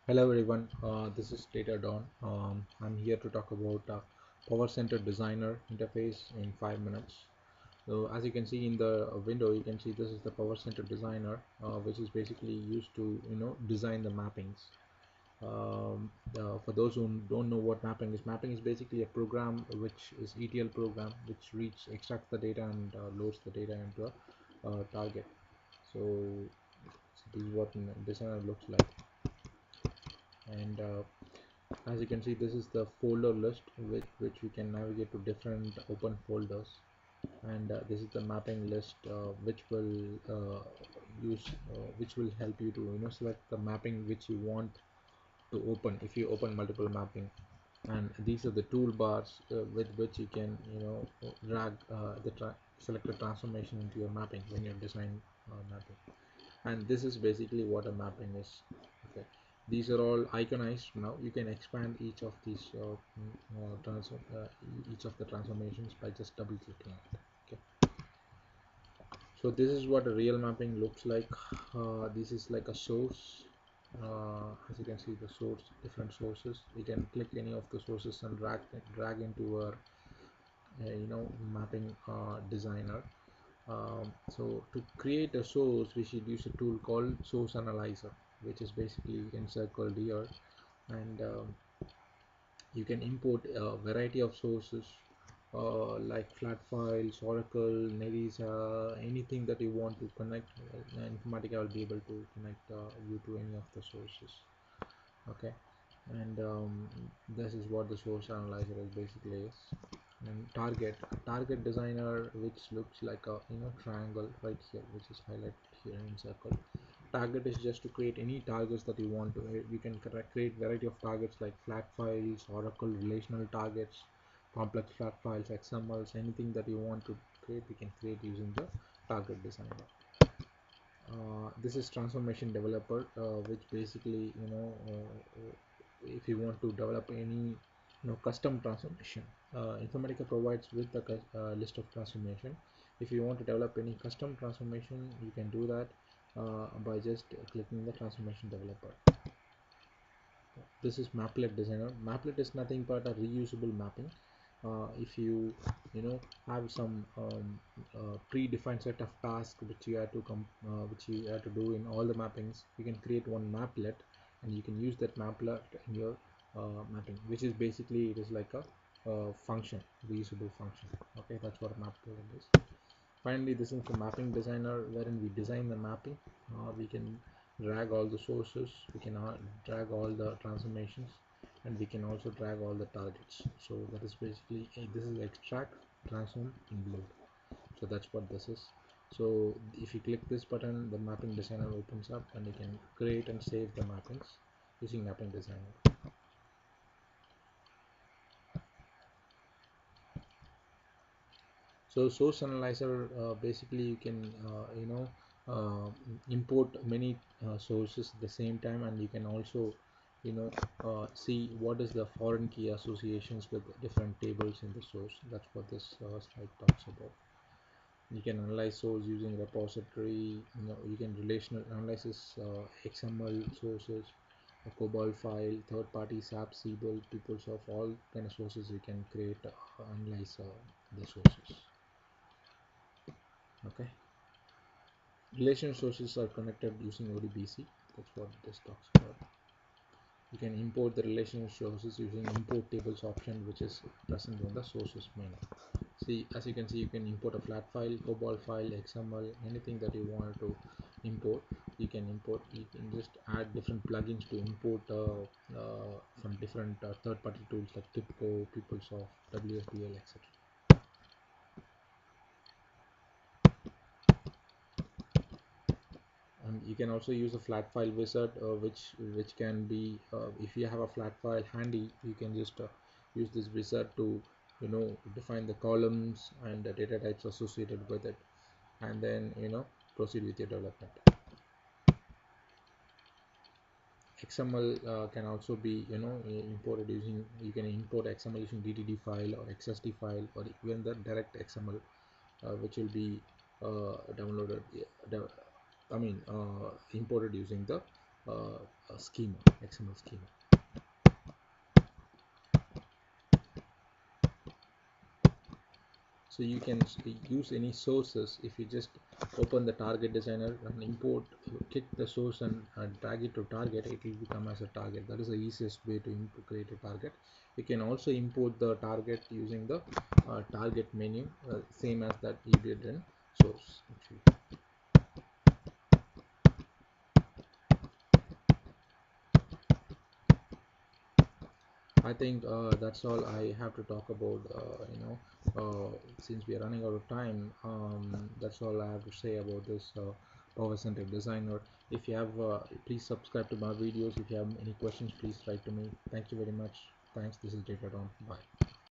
Hello everyone, this is Data Dawn. I'm here to talk about Powercenter Designer interface in 5 minutes. So as you can see in the window, you can see this is the Powercenter Designer, which is basically used to design the mappings. For those who don't know what mapping is basically a program which is ETL program which extracts the data and loads the data into a target. So this is what designer looks like, and as you can see, this is the folder list with which we can navigate to different open folders, and this is the mapping list which will help you to select the mapping which you want to open if you open multiple mapping. And these are the toolbars with which you can drag the selected transformation into your mapping when you're designing mapping. And this is basically what a mapping is. Okay, these are all iconized. Now you can expand each of these each of the transformations by just double clicking it. Okay, so this is what a real mapping looks like. This is like a source. As you can see, the source, different sources, you can click any of the sources and drag into our mapping designer. So to create a source, we should use a tool called source analyzer, which is basically encircled here, and you can import a variety of sources like flat files, Oracle, Netisa, anything that you want to connect. Informatica will be able to connect you to any of the sources. Okay, and this is what the source analyzer is basically is. And target designer, which looks like a triangle right here, which is highlighted here in circle. Target is just to create any targets that you want to. You can create variety of targets like flat files, Oracle relational targets, complex flat files, XMLs, anything that you want to create, we can create using the target designer. This is transformation developer, which basically if you want to develop any custom transformation, Informatica provides with the list of transformation. If you want to develop any custom transformation, you can do that by just clicking the transformation developer. This is Maplet Designer. Maplet is nothing but a reusable mapping. If you have some predefined set of tasks which you have to do in all the mappings, you can create one maplet and you can use that maplet in your mapping, which is basically, it is like a function, reusable function. Okay, that's what a maplet is. Finally, this is the mapping designer, wherein we design the mapping. We can drag all the sources, we can drag all the transformations, and we can also drag all the targets. So that is basically this is extract, transform, and load. So that's what this is. So if you click this button, the mapping designer opens up and you can create and save the mappings using mapping designer. So source analyzer, basically you can import many sources at the same time, and you can also see what is the foreign key associations with different tables in the source. That's what this slide talks about. You can analyze source using repository. You can relational analysis XML sources, a COBOL file, third-party SAP, Siebel, PeopleSoft, all kind of sources you can create, analyze the sources. Okay, relation sources are connected using ODBC. That's what this talks about. You can import the relation sources using import tables option, which is present in the sources menu. See, as you can see, you can import a flat file, COBOL file, XML, anything that you want to import. You can import. You can just add different plugins to import from different third-party tools like TIBCO, PeopleSoft, WSDL, etc. And you can also use a flat file wizard, which can be, if you have a flat file handy, you can just use this wizard to define the columns and the data types associated with it, and then proceed with your development. XML can also be imported using, you can import XML using DTD file or XSD file, or even the direct XML, which will be downloaded, imported using the schema, XML schema. So you can use any sources. If you just open the target designer and import, click the source and drag it to target, it will become as a target. That is the easiest way to create a target. You can also import the target using the target menu, same as that you did in source actually. I think that's all I have to talk about. Since we are running out of time, that's all I have to say about this Powercenter designer. If you have, please subscribe to my videos. If you have any questions, please write to me. Thank you very much. Thanks. This is Data Don. Bye.